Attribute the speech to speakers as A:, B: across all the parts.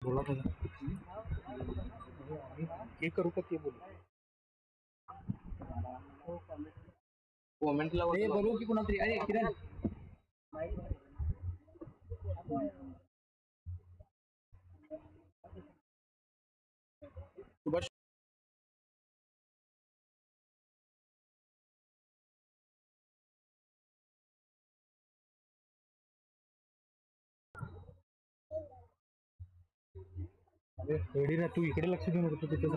A: बोला दादा हे करू का ते बोलू कॉमेंटला बोलू की कुणाला तरी अरे किरण सुभाष अरे रेडी ना तू इकडे लक्ष देऊ नको तिथे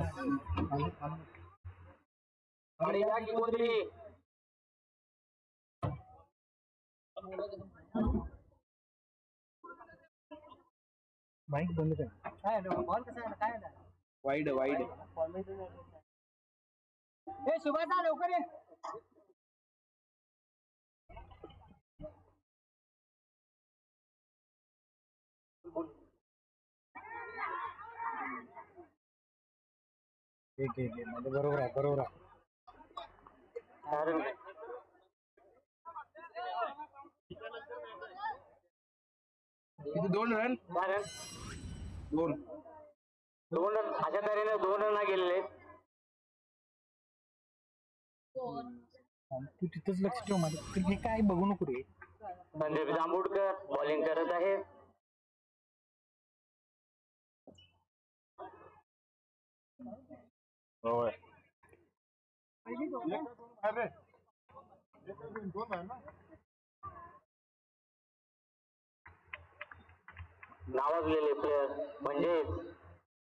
A: माईक बंद कर काय बॉल कसा आहे काय वाईड वाईड ए सुभाष लवकर ये म्हणजे बरोबर आहे बरोबर आहे किती 2 रन दोन
B: रन अशा तऱ्हेने 2 रन गेलेले
A: तू तिथंच लक्ष ठेव माझं हे काय बघू नको रे
B: संदीप जांभूडकर बॉलिंग करत आहे
A: होय
B: नावाजलेले प्लेयर म्हणजे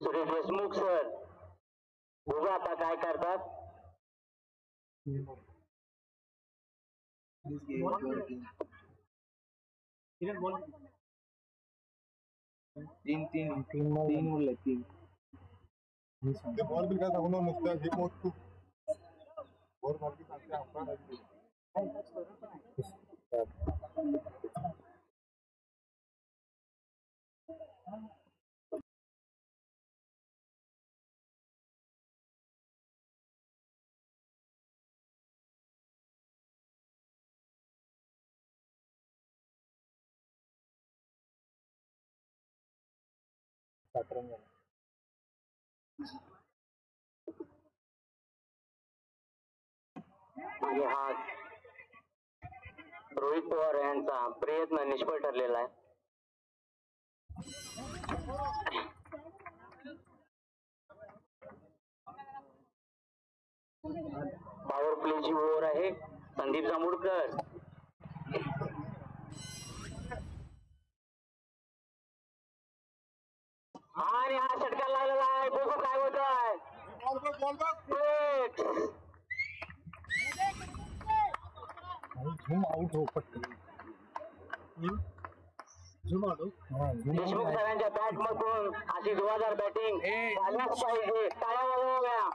B: सुरेश देशमुख सर बघू आता काय करतात
A: तीन बोलले तीन बॉल भी काय सांगू नुसतं हे मोठ तू बॉल मारकी सांगते आपण
B: आणि हा रोहित पवार यांचा प्रयत्न निष्फळ ठरलेला आहे पॉवर प्लेची ओव्हर आहे संदीप जांभूडकर आणि हा षटकार लागलेला आहे बघू काय होत आहे
A: झूम आउट हो पटकन झूम आउट
B: देशमुख सरांच्या बॅट मधून अशी 2000 बॅटिंग झाल्याच पाहिजे टाळ्या वाजवल्या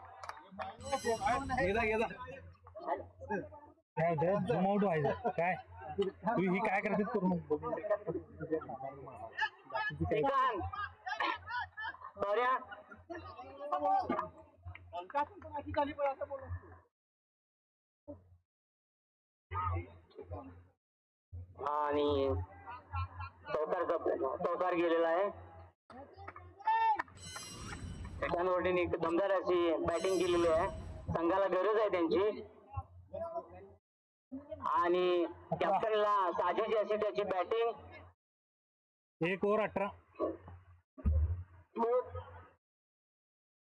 A: काय झूम आउट व्हायचं काय तू ही काय करते करू
B: आणि चौकार गेलेला आहे त्यावरती एक दमदार अशी बॅटिंग केलेली आहे संघाला गरज आहे त्यांची आणि कॅप्टनला साजेची अशी त्याची बॅटिंग
A: 1 ओव्हर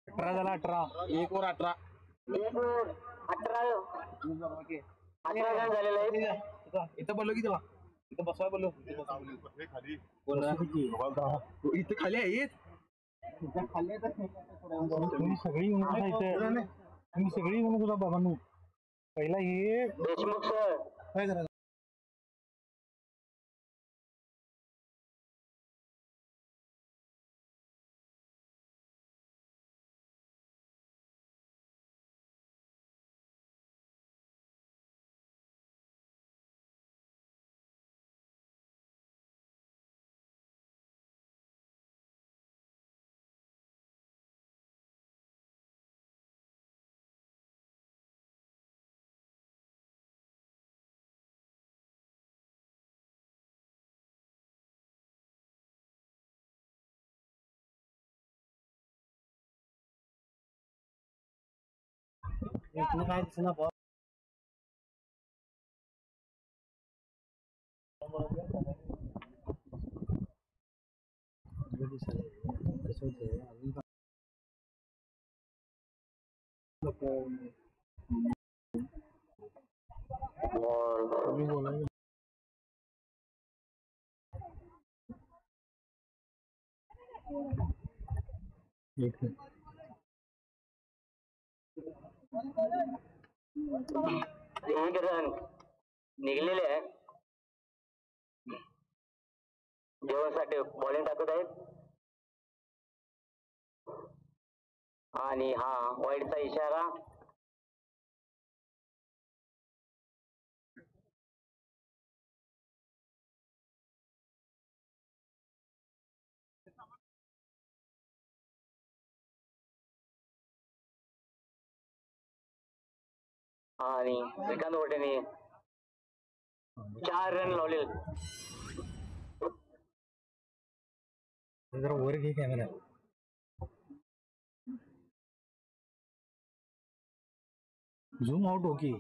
A: 18 झाला 18 1 ओव्हर 18
B: 18 रन झालेले आहेत
A: इथं बोललो की तुला इथं बसवा बोललो इथं खाली आहेत तुम्ही सगळी येऊन तुला बाबांनो पहिला हे
B: देशमुख सर
A: इथनं काय दिसना बॉल कसं होतं अजून तुम्ही बोला एक
B: रन निघलेले आहे. जेवणासाठी बॉलिंग टाकत आहेत आणि हा वाईडचा इशारा. आणि श्रीकांत वटेने 4 रन लावले.
A: जरा वर घे camera. Zoom out okay.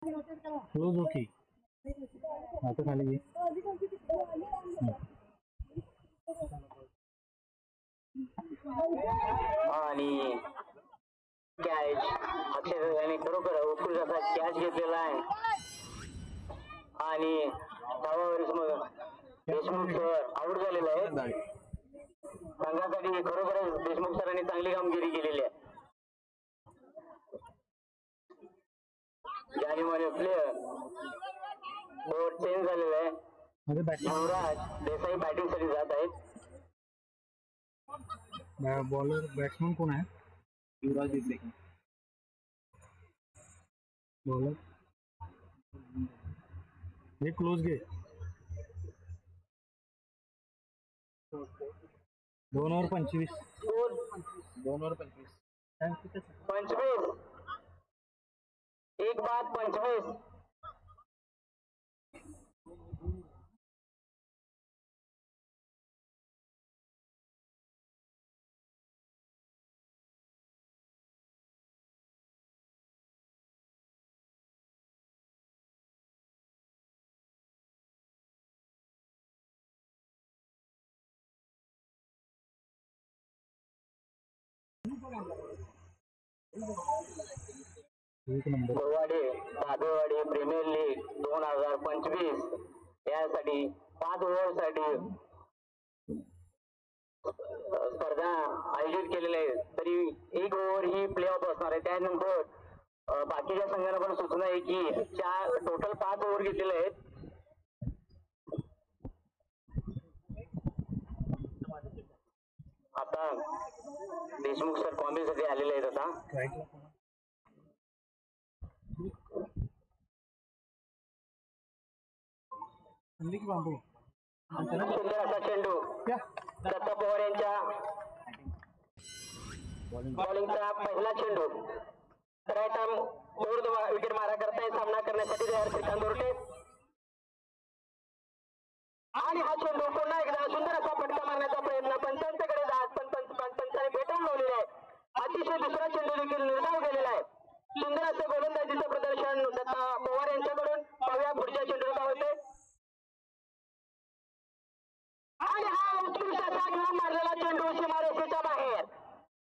A: Close okay. आता खाली घे.
B: आणि कॅच अक्षय याने खरोखर उत्कृष्ट असा कॅच घेतलेला आहे. आणि देशमुख सर आउट झालेला आहे. संघासाठी खरोखरच देशमुख सरांनी चांगली कामगिरी केलेली आहे. जानेवारी प्लेयर बोर्ड चेंज झालेला आहे. युवराज देसाई बॅटिंग साठी जात आहेत.
A: बॉलर बॅट्समन कोण आहे? युवराज देसाई. बॉलर हे क्लोज घे. 2 ओव्हर 25. 2 ओव्हर 25.
B: 25 एक बाद 25. भादरवाडी प्रीमियर लीग 2025 यासाठी 5 ओव्हरसाठी स्पर्धा आयोजित केलेल्या आहे. तरी 1 ओव्हर ही प्ले ऑफ असणार आहे. त्यानंतर बाकीच्या संघांना पण सूचना आहे की टोटल 5 ओव्हर घेतलेले आहेत. आता देशमुख सर कॉम्बिसाठी आलेले आहेत. आता सुंदर असा चेंडू दत्ता पवार यांच्या बॉलिंगचा पहिला चेंडू राईट आर्म विकेट मारा करताय. सामना करण्यासाठी तयार श्रीकांत गोरटे. आणि हा चेंडू पुन्हा एकदा सुंदर असा फटका मारण्याचा प्रयत्न पंचांच्याकडे जात पंचांनी भेटून लावलेला आहे. अतिशय दुसरा चेंडू देखील निर्धाव गेलेला आहे. सुंदर असं गोलंदाजीचं प्रदर्शन दत्ता पवार यांच्याकडून. पाहूया पुढच्या चेंडू काय होते. आणि हा उत्कृष्ट असा घेऊन मारलेला चेंडू सीमारेषेच्या बाहेर.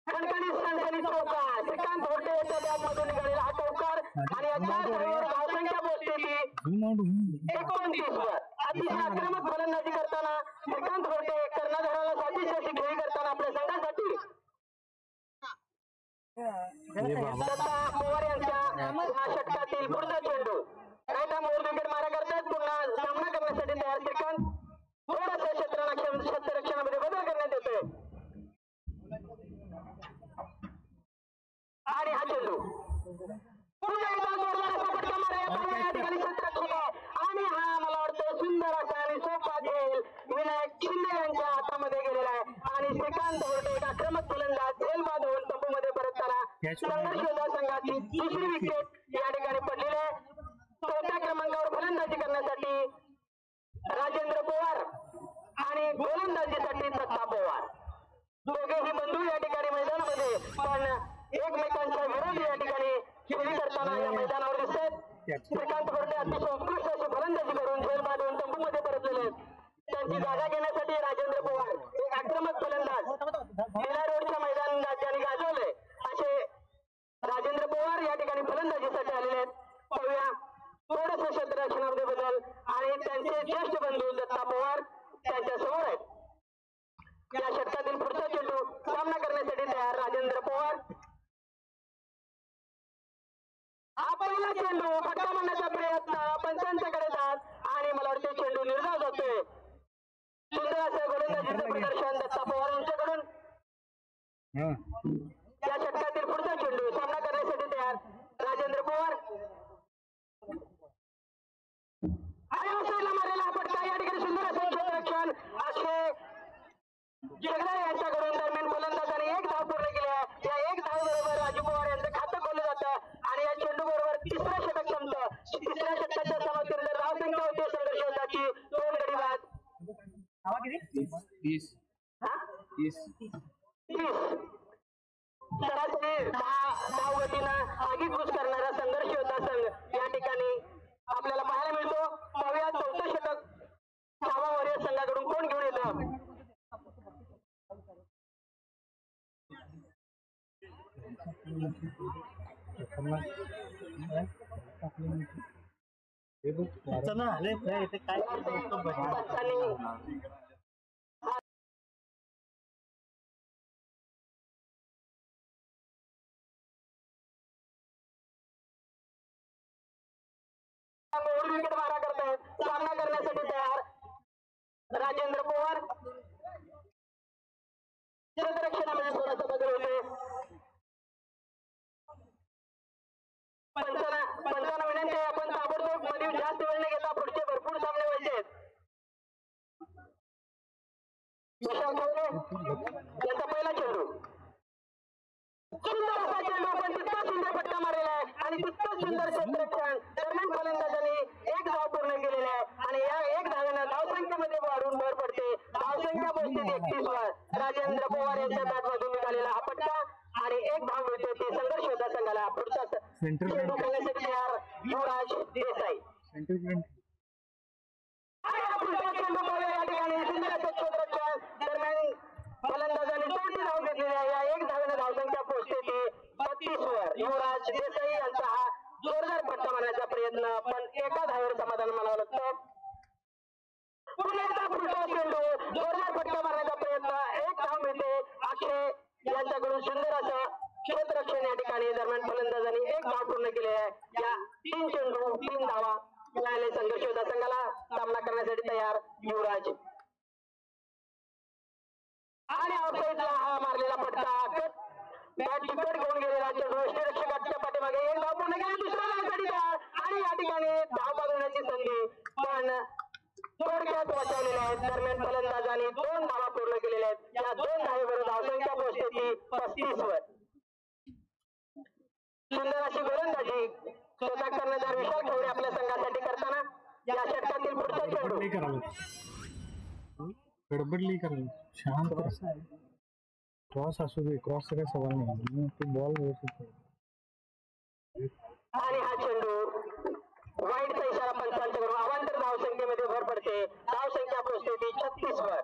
B: खणखणीत चौकार. श्रीकांत गोरटे याच्या बॅटमधून निघालेला हा चौकार. आणि याच्या धावसंख्या पोहोचली 29 वर. अतिशय आक्रमक गोलंदाजी करताना श्रीकांत गोरटे कर्णधाराला साजेशी अशी खेळी करताना आपल्या संघासाठी दत्ता पवार यांच्या या षटकातील पुढचा चेंडू राईट आर्म विकेट मारा करतात. पुन्हा सामना करण्यासाठी तयार श्रीकांत. थोडासा क्षेत्ररक्षणामध्ये बदल करण्यात येतोय. आणि हा चेंडू पुन्हा एकदा जोरदार असा फटका मारा या ठिकाणी क्षेत्ररक्षक आहे. आणि हा मला वाटतं सुंदर असा आणि सोपा खेळ विनायक शिंदे यांच्या हातामध्ये गेलेला आहे. आणि श्रीकांत गोरटे एक आक्रमक गोलंदाज झेल बाद होऊन तंबूमध्ये परतताना संघर्ष संघाची दुसरी विकेट या ठिकाणी पडलेली आहे. चौथ्या क्रमांकावर फलंदाजी करण्यासाठी राजेंद्र पवार आणि गोलंदाजीसाठी दत्ता पवार दोघेही बंधू या ठिकाणी मैदानामध्ये पण एकमेकांच्या विरोधी या ठिकाणी खेळी करताना या मैदानावर दिसतात. श्रीकांत गोरटे अतिशय उत्कृष्ट अशी फलंदाजी करून झेल बाद होऊन तंबूमध्ये परतलेले आहेत. त्यांची जागा घेण्यासाठी राजेंद्र पवार एक आक्रमक फलंदाज जिल्हा रोडच्या मैदान ज्यांनी गाजवले असे राजेंद्र पवार या ठिकाणी फलंदाजीसाठी आलेले आहेत. पाहूया थोडस क्षेत्ररक्षणामध्ये बदल. आणि त्यांचे ज्येष्ठ बंधू दत्ता पवार त्यांच्या समोर आहेत. या षटकातील पुढचा चेंडू सामना करण्यासाठी तयार राजेंद्र पवार. हा पहिला चेंडू फटका मारण्याचा प्रयत्न पंचांच्याकडे जात आणि मला वाटते चेंडू निर्धाव जातोय. सुंदर असं गोलंदाजीचं प्रदर्शन दत्ता पवार यांच्याकडून. या षटकातील पुढचा चेंडू सामना करण्यासाठी तयार राजेंद्र पवार. मारलेला हा फटका या ठिकाणी सुंदर असं क्षेत्ररक्षण अक्षय जगदाळे यांच्याकडून. दरम्यान फलंदाजाने एक धाव पूर्ण केली आहे. या एक धाव बरोबर राजू पवार यांचं खातं खोललं जातं. आणि या चेंडू बरोबर तिसरा षटक संपतं. तिसऱ्या षटकाच्या समाप्तीवर जर धाव संख्या होती संघर्षाची 2 गडी बाद. 30 सरासरी 10 धावगतीनं आगीकूच करणारा संघर्ष होता संघ या ठिकाणी आपल्याला पाहायला मिळतो. पाहूया चौथं षटक छावा वॉरियर संघाकडून कोण घेऊन येतं. विकेट मारा करतायत. सामना करण्यासाठी तयार राजेंद्र पवार. क्षेत्ररक्षणामध्ये थोडासा बदल होते. पंचांना विनंती आहे आपण ताबडतोब मध्ये जास्त वेळ न घेता पुढचे भरपूर सामने व्हायचे आहेत. यांचा पहिला चेंडू सुंदर असा चेंडू पण तितका सुंदर फटका मारलेला आहे. आणि तितकं सुंदर क्षेत्ररक्षण दरम्यान फलंदाजांनी एक धाव पूर्ण केलेली आहे. आणि या एक धावेनं धावसंख्येमध्ये वाढून भर पडते. धावसंख्या पोहोचते 31 वर. राजेंद्र पवार यांच्या बॅटमधून निघालेला हा फटका आणि एक धाव मिळते. ते संघर्ष होता संघाला. पुढचा चेंडू खेळण्यासाठी तयार युवराज देसाई. आणि हा पुढचा चेंडू या ठिकाणी सुंदर असं क्षेत्ररक्षण दरम्यान फलंदाजांनी 2 धाव घेतलेली आहे. या एक धावेनं धावसंख्या पोहोचते ती 32 वर. युवराज देसाई यांचा हा जोरदार फटका मारण्याचा प्रयत्न पण एका धावेवर समाधान मानावं लागतं. पुन्हा एकदा पुढचा चेंडू जोरदार फटका मारण्याचा प्रयत्न एक धाव मिळते. अक्षय यांच्याकडून सुंदर असं क्षेत्ररक्षण या ठिकाणी दरम्यान फलंदाजांनी एक धाव पूर्ण केली आहे. या 3 चेंडू 3 धावा मिळाले. संघर्ष होता संघाला. सामना करण्यासाठी तयार युवराज. आणि आउटसाईडला हा मारलेला फटका बॅट तिकट घेऊन गेलेला चेंडू यष्टीरक्षकाच्या पाठीमागे एक धाव पूर्ण केली. दुसऱ्या धावसाठी तयार आणि या ठिकाणी धाव बघण्याची संधी पण थोडक्यात वाचवलेल्या आहेत. दरम्यान फलंदाजांनी 2 धावा पूर्ण केलेल्या आहेत. या 2 धावेवर धावसंख्या पोहोचते ती 35 वर. सुंदर अशी गोलंदाजी स्वतः कर्णधार विशाल खवरे आपल्या संघासाठी करताना या षटकातील पुढचा चेंडू
A: गडबडली करायला शांत क्रॉस असू दे क्रॉसचा काही सवाल नाही ते बॉल व्यवस्थित
B: आणि हा चेंडू वाईटचा इशारा पंचांच्याकडून अवांतर धावसंख्येमध्ये भर पडते. धावसंख्या पोहोचते ती 36 वर.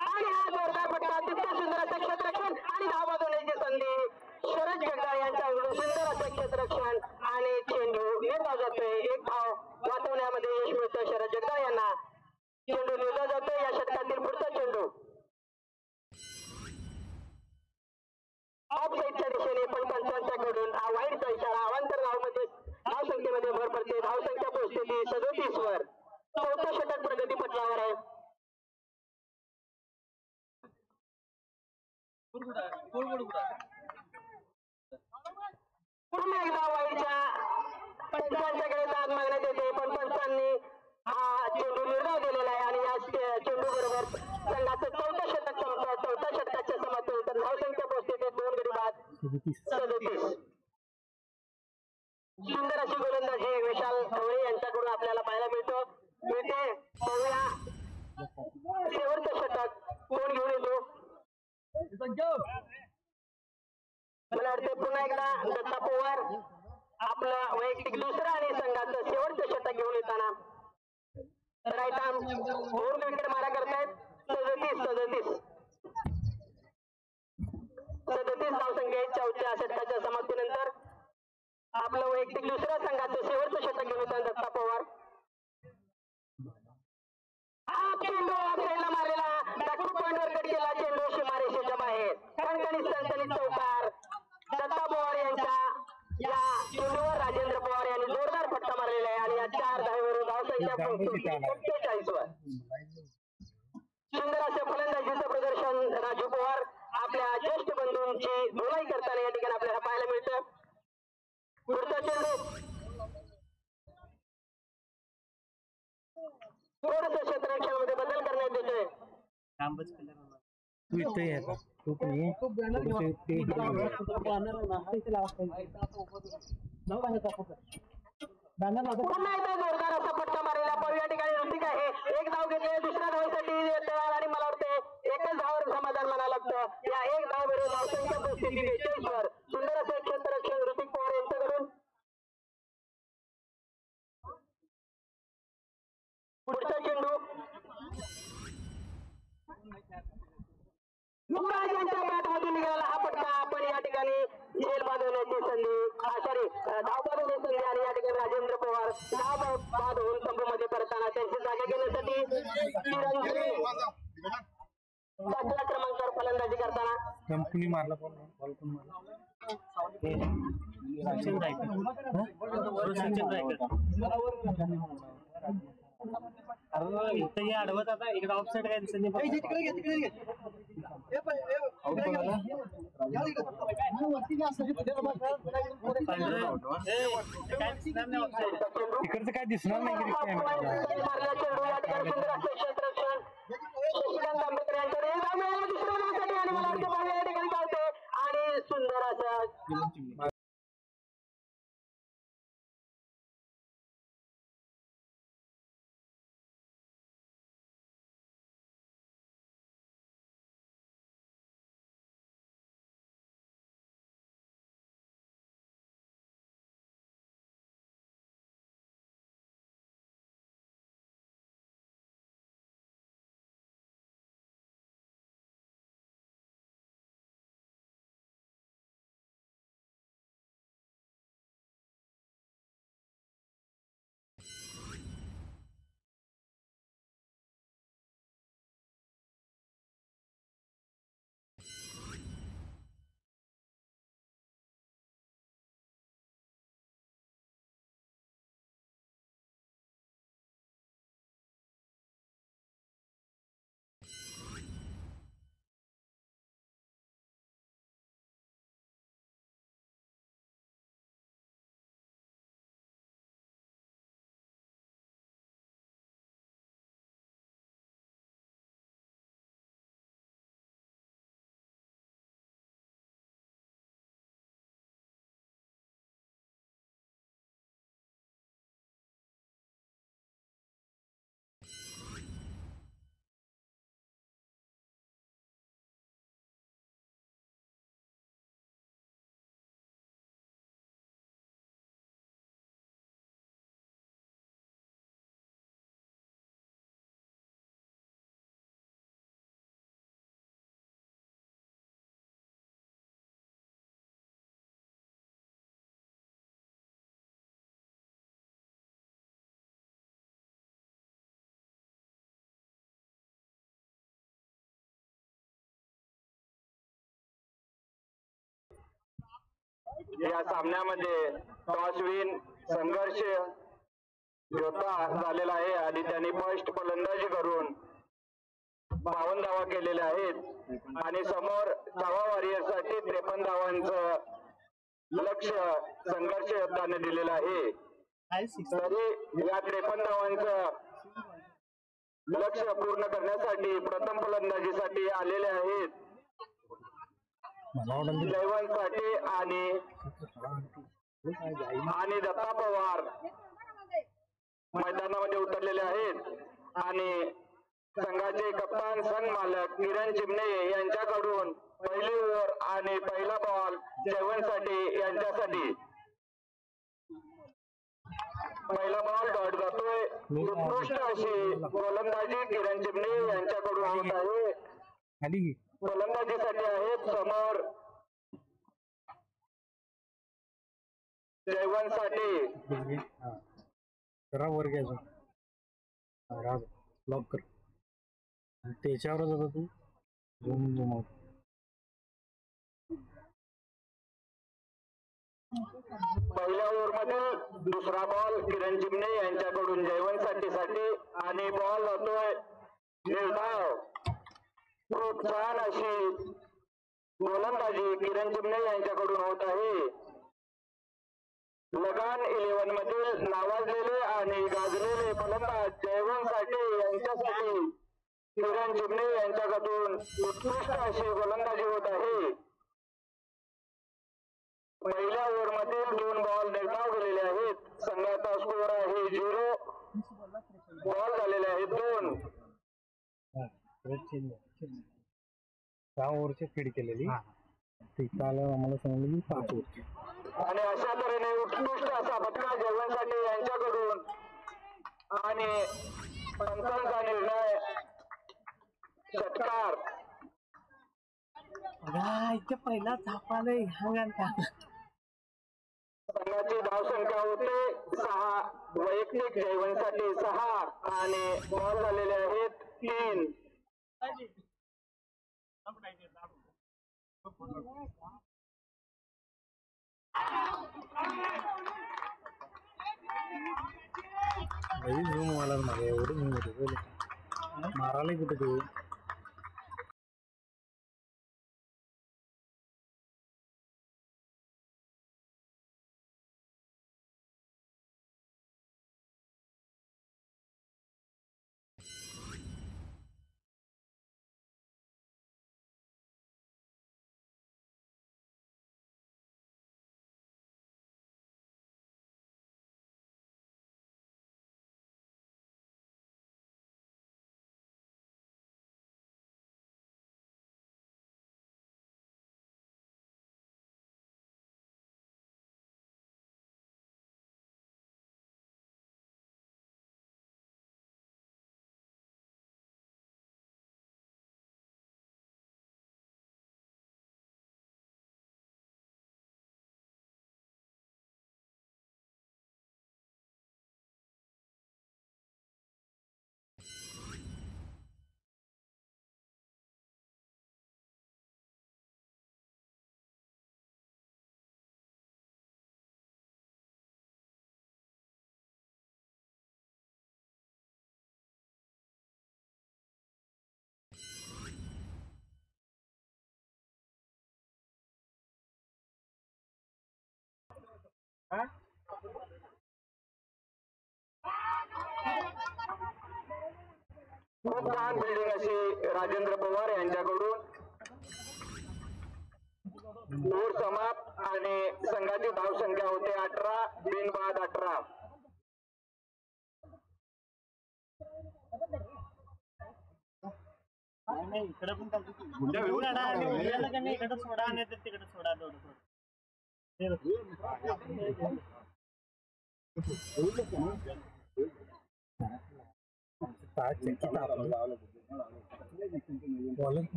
B: आणि हा जोरदार फटका तितके सुंदर असं क्षेत्ररक्षण आणि धाव बनवण्याची संधी शरद जगदाळे यांच्याकडून सुंदर असं क्षेत्ररक्षण आणि चेंडू निर्धाव जातोय. एक धाव वाचवण्यामध्ये यश मिळतं शरद जगदाळे यांना. चेंडू निर्धाव जातोय. या षटकातील पुढचा चेंडू ऑफसाईडच्या दिशेने पण पंचांच्याकडून हा वाईटचा इशारा अवांतर धावमध्ये धावसंख्येमध्ये भर पडते. धावसंख्या पोहोचते ती 37 वर. चौथं षटक प्रगती पथकावर आहे. पुन्हा एकदा वाईटच्या पंचांच्याकडे दाद मागण्यात येते पण पंचांनी हा चेंडू निर्धाव दिलेला आहे आणि या चेंडू बरोबर संघाचं चौथं षटक संपतं. चौथ्या षटकाच्या समाप्तीनंतर धावसंख्या पोहोचते ती 2 गडी बाद 37. सुंदर अशी गोलंदाजी विशाल खवरे यांच्याकडून आपल्याला पाहायला मिळते. पाहूया शेवटचं षटक कोण घेऊन येतो. मला वाटते पुन्हा एकदा दत्ता पवार आपलं वैयक्तिक दुसरं आणि संघाचं शेवटचं षटक घेऊन येताना राईट आर्म 2 विकेट मारा करतायत. 37 धावसंख्या आहे चौथ्या षटकाच्या समाप्तीनंतर. आपलं वैयक्तिक दुसऱ्या संघाचं शेवटचं षटक घेऊन येताना दत्ता पवार. हा चेंडू ऑफसाईडला मारलेला डाकू पॉइंटवर कट केला. चेंडू सीमारेषेच्या बाहेर. खणखणीत सणसणीत चौकार दत्ता पवार यांच्या या चेंडूवर राजेंद्र पवार यांनी जोरदार फटका मारलेला आहे आणि या 4 धावेवरून धावसंख्या 47 वर. सुंदर असं फलंदाजीचं प्रदर्शन राजू पवार आपल्या ज्येष्ठ बंधूंची धुलाई करताना या ठिकाणी आपल्याला पाहायला मिळतं. पुढचा चेंडू थोडस क्षेत्ररक्षणामध्ये बदल करण्यात येतोय. पुन्हा एकदा जोरदार असा फटका मारलेला पण या ठिकाणी ऋतिक आहे. एक धाव घेतली दुसऱ्या धावेसाठी तयार आणि मला वाटते एकच धावावर समाधान म्हणावं लागतं. या एक धावेवर धावसंख्या पोहोचते 42 वर. सुंदर असं क्षेत्ररक्षण ऋतिक पवार यांच्याकडून. पुढचा चेंडू युवराज यांच्या बॅटमधून निघाला हा फटका आपण या ठिकाणी झेल बांधवण्याची संधी सॉरी धाव बांधवण्याची संधी आणि या ठिकाणी राजेंद्र पवार धाव बाद होऊन संभूमध्ये परताना त्यांची जागा घेण्यासाठी पाचव्या क्रमांकावर फलंदाजी करताना
A: कंपनी मारला पण
C: आडवत आता इकडे ऑफसाईड काय दिसत नाही.
A: इकडचं काय दिसणार नाही.
B: मारल्या चेंडू या ठिकाणी सुंदर असं क्षेत्ररक्षण शशिकांत आंबेडकर यांच्याकडे दुसऱ्या आणि मला वाटतं या ठिकाणी पावते आणि सुंदर असं या सामन्यामध्ये टॉस विन संघर्ष योद्धा झालेला आहे आणि त्यांनी फर्स्ट फलंदाजी करून 52 धावा केलेल्या आहेत आणि समोर चावा वॉरियर्स साठी 53 धावांचं लक्ष्य संघर्ष योद्धाने दिलेलं आहे. तरी या 53 धावांचं लक्ष्य पूर्ण करण्यासाठी प्रथम फलंदाजीसाठी आलेले आहेत जयवंतसाठी आणि दत्ता पवार मैदानामध्ये उतरलेले आहेत आणि संघाचे कप्तान संघ मालक किरण चिमणे यांच्याकडून पहिली ओव्हर आणि पहिला बॉल जयवंतसाठी यांच्यासाठी. पहिला बॉल डॉट जातोय. उत्कृष्ट अशी गोलंदाजी किरण चिमणे यांच्याकडून होत आहे. गोलंदाजीसाठी आहेत समोर जयवंतसाठी
A: वर घ्यायचं ब्लॉक कर त्याच्यावरच होता तू झूम
B: पहिल्या ओव्हर मध्ये दुसरा बॉल किरण चिमणे यांच्याकडून जयवंतसाठी आणि बॉल जातोय निर्धाव. खूप छान अशी गोलंदाजी किरण चिमणे यांच्याकडून होत आहे. लगान 11 मधील नावाजलेले आणि गाजलेले फलंदाज जयवंतसाठी यांच्यासाठी किरण चिमणे यांच्याकडून उत्कृष्ट अशी गोलंदाजी होत आहे. पहिल्या ओव्हर मधील 2 बॉल निर्धाव गेलेले आहेत. संघाचा स्कोर आहे 0. बॉल झालेले आहेत 2.
A: 6 ओव्हरची फीड केलेली तिथं आल्यावर आम्हाला सांगितलं की 5 ओव्हरची
B: आणि अशा तऱ्हेने उत्कृष्ट असा फटका जयवंतसाठी यांच्याकडून आणि पंचांचा निर्णय षटकार.
C: इथे पहिला थापालय ह्या
B: संघाची धावसंख्या होते 6. वैयक्तिक जयवंतसाठी 6 आणि बॉल झालेले आहेत 3.
A: झूम मला मागे एवढं झूम होते मारायला कुठे तू
B: खूप छान बिल्डिंग अशी राजेंद्र पवार यांच्याकडून. ओव्हर समाप्त आणि संघाची धावसंख्या होते 18. बिनबाद 18.
C: इकडे पण इकडे सोडा नाही तर तिकडे सोडा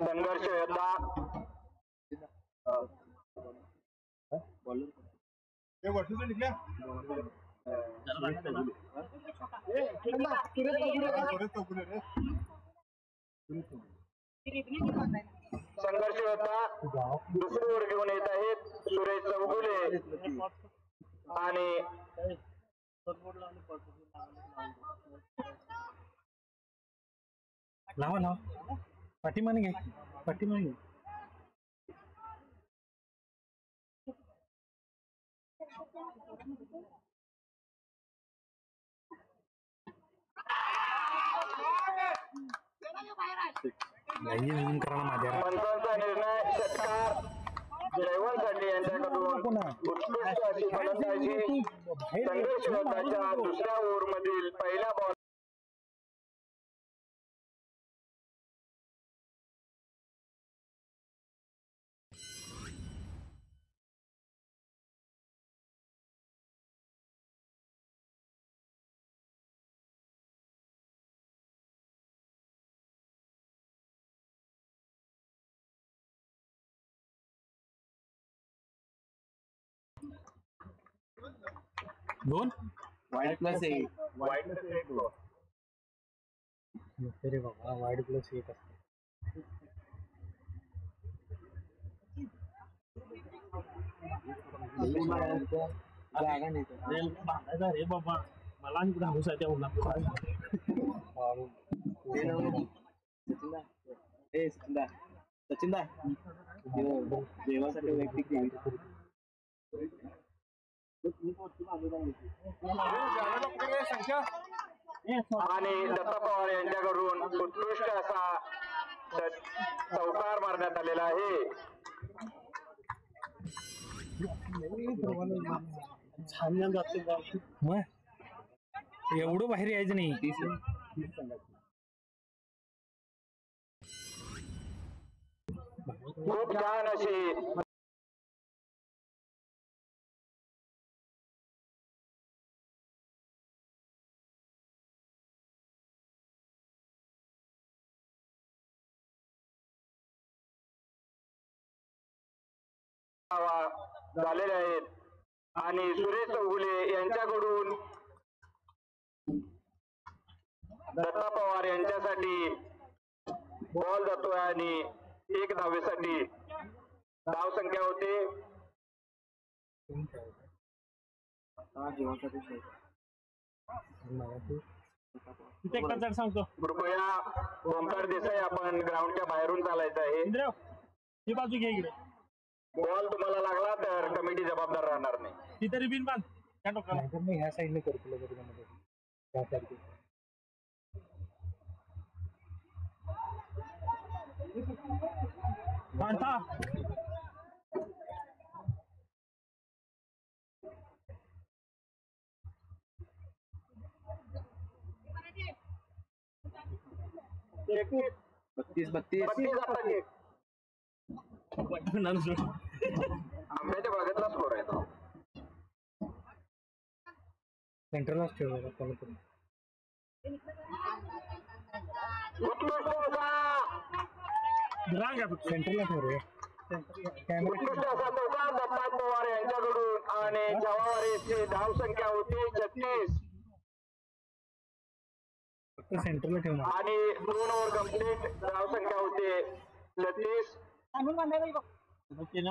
B: संघर्ष योद्धा संघर्ष होता दुसरी ओर घेऊन येत आहेत सुरेश चौगुले आणि
A: लावा लावा पाठीमाने घे पाठीमाने घे करायला माझ्या
B: पंचांचा निर्णय षटकार जयवंत साठी यांच्याकडून उत्कृष्ट अशी फलंदाजी संघर्ष होताच्या दुसऱ्या ओव्हर मधील पहिल्या बॉल
A: दोन
D: वाईड प्लस एक
A: अरे बाबा वाईड प्लस एक असते
D: जागा नाही
C: बांधायचा रे बाबा मला आणि कुठे हाऊस आहे त्या उन्हात
D: सचिनदा देवासाठी वैयक्तिक
B: आणि दत्ता पवार यांच्याकडून उत्कृष्ट असा चौकार मारण्यात आलेला आहे
C: छान जाते
A: मग एवढं बाहेर यायचं नाही
B: खूप छान अशी झालेले आहेत आणि सुरेश चौगुले यांच्याकडून दत्ता पवार यांच्यासाठी बॉल जातोय आणि एक धावेसाठी धाव संख्या होते
C: तिथे एकटा जर सांगतो
B: कृपया ओंकार देसाई आपण ग्राउंडच्या बाहेरून चालायचं आहे
C: इंद्रव ही बाजू घे इकडे
B: बॉल तुम्हाला लागला तर कमिटी जबाबदार राहणार नाही
C: ती तरी बिन बांध त्या टोकाला
A: नाहीतर मी ह्या साईडने करतो त्यामध्ये त्यासारखी
C: बांधा
D: बत्तीस बत्तीस
B: 32 आता आंब्याच्या बागेतला स्कोर आहे तो
A: सेंटरलाच ठेवलेला त्याला पण
B: उत्कृष्ट असा
C: रांग आहे फक्त.
A: सेंटरला ठेव रे कॅमेरा
B: उत्कृष्ट असा चौकार दत्ता पवार यांच्याकडून आणि जवावारीची धाव संख्या होती 36
A: फक्त सेंटरला ठेव ना
B: आणि 2 ओव्हर कंप्लीट धाव संख्या होते 36
C: त्यानं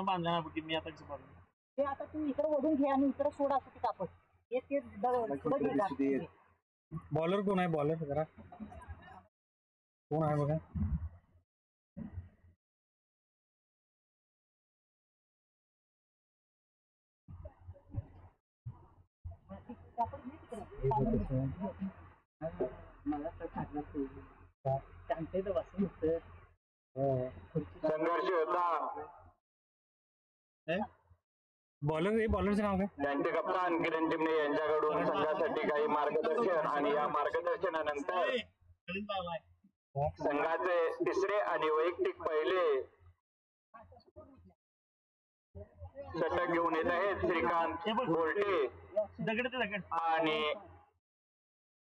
C: बांधला ना मी आता कसं बांधलं
E: ते आता तू इकडे ओढून घे आणि इकडे सोड असं ते कापड हे ते
A: बॉलर कोण आहे बॉलर जरा कोण आहे बघा
E: मला तर सांगते तर बसून
B: संघर्ष होता
A: बॉलर बॉलरचं नाव काय
B: त्यांचे कप्तान किरण टिमणे यांच्याकडून संघासाठी काही मार्गदर्शन आणि या मार्गदर्शनानंतर संघाचे तिसरे आणि वैयक्तिक पहिले षटक घेऊन येत आहेत श्रीकांत गोल्टे
C: दगड ते दगड
B: आणि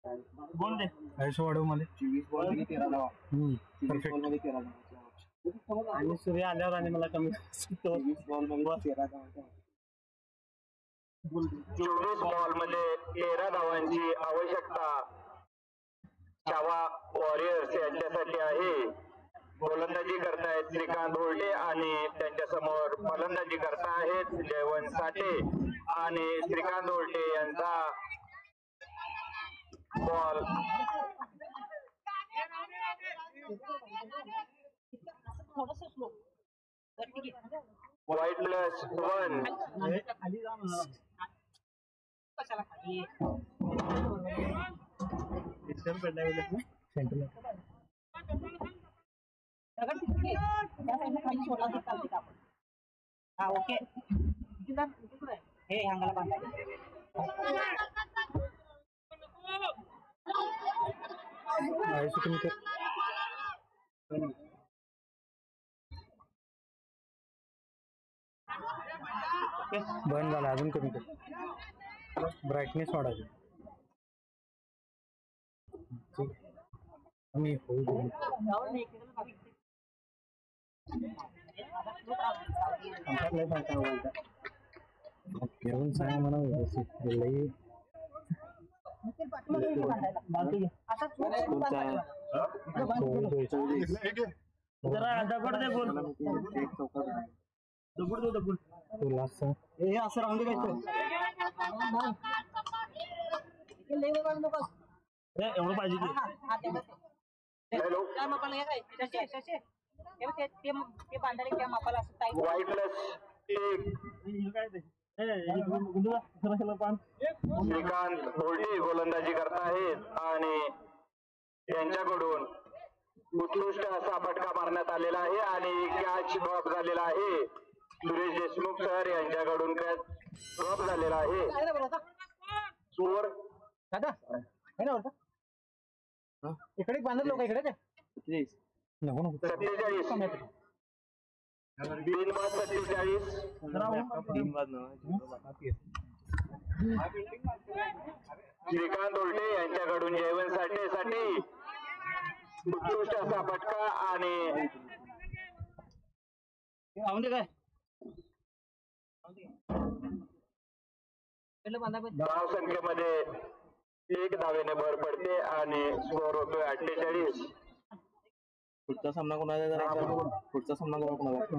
C: बोल दे
A: आयुष्य वाढव मध्ये
D: 24 बॉल मध्ये 13 धावा
A: परफेक्ट
D: मध्ये 13 धावा
C: आणि सूर्य आल्यावर आणि मला कमी
D: 24 बॉल मध्ये 13 धावा
B: 24 बॉल मध्ये 13 धावांची आवश्यकता छावा वॉरियर्स यांच्यासाठी आहे. गोलंदाजी करतायत श्रीकांत होल्टे आणि त्यांच्या समोर फलंदाजी करता आहेत जयवंत साठे आणि श्रीकांत होल्टे यांचा बॉल
E: थोडस स्लो वरती घे.
B: वाईट +1.
E: कशाला खाली
A: सेंटरला
E: दगड तिथे घे. त्या साईडला खाली सोडला तर चालते कापड. हा ओके हे अंगाला बांधायचं.
A: आयुष्य कमी कर. बंद झाला अजून कमी कर. ब्राईटनेस वाढायची. मी होऊ दे. घेऊन सांगा म्हणा व्यवस्थित लई
E: आता
C: जरा दगड दे बोल दगड दे दगड
A: तू लास्ट सांग.
D: हे असं राहून दे
C: एवढं पाहिजे की
B: हॅलो
E: त्या मापाला हे काय शशे शशे ते बांधायला त्या मापाला असं टाईट
B: वाईट +1.
C: काय ते
B: श्रीकांत होल्टे गोलंदाजी करत आहेत आणि त्यांच्याकडून उत्कृष्ट असा फटका मारण्यात आलेला आहे आणि कॅच ड्रॉप झालेला आहे. सुरेश देशमुख सर यांच्याकडून कॅच ड्रॉप झालेला आहे. स्कोअर
D: इकडे बांधत लोक इकडे
A: नको नको
B: 47. 3/47. श्रीकांत होल्टे यांच्याकडून जयवंत साठेसाठी उत्कृष्ट असा फटका आणि
D: काय
B: धाव संख्येमध्ये 1 धावेने भर पडते आणि स्कोअर होतोय 48.
D: पुढचा सामना कोणाचा जरा पुढचा सामना कोणाचा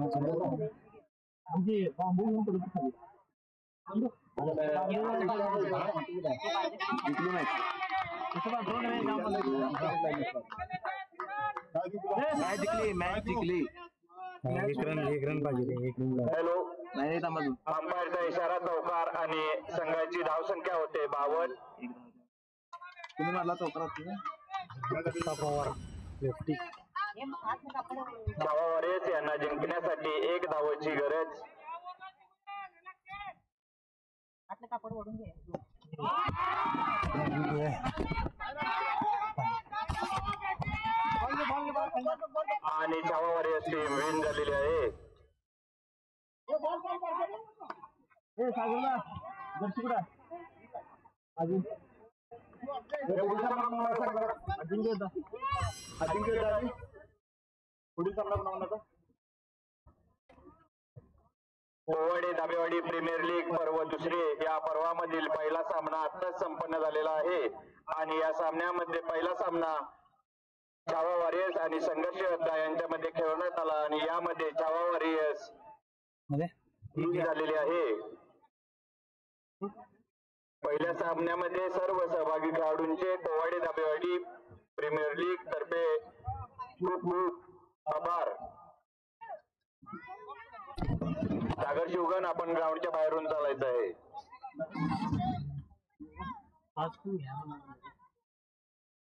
D: मॅच जिंकली
A: एक रन पाहिजे. एक रन
B: हॅलो
D: नाही थांबा
B: अंपायरचा इशारा चौकार आणि संघाची धाव संख्या होते 52.
D: तुम्ही मला चौकात
A: पवार लेफ्टी.
B: छावा वॉरियर्स यांना जिंकण्यासाठी 1 धावाची गरज.
E: आतलं कापड ओढून घे.
B: आणि छावा वॉरियर्स टीम विन झालेली आहे. कोवाडे दाबेवाडी प्रीमियर लीग पर्व दुसरे या पर्वामधील पहिला सामना आताच संपन्न झालेला आहे आणि या सामन्यामध्ये पहिला सामना छावा वॉरियर्स आणि संघर्ष योद्धा यांच्यामध्ये खेळवण्यात आला आणि यामध्ये छावा वॉरियर्स झालेली आहे. पहिल्या सामन्यामध्ये सर्व सहभागी खेळाडूंचे कोवाडे दाबेवाडी प्रीमियर लीग तर्फे खूप खूप आभार. सागर शिवगण आपण ग्राउंडच्या बाहेरून चालायचं आहे.
C: आज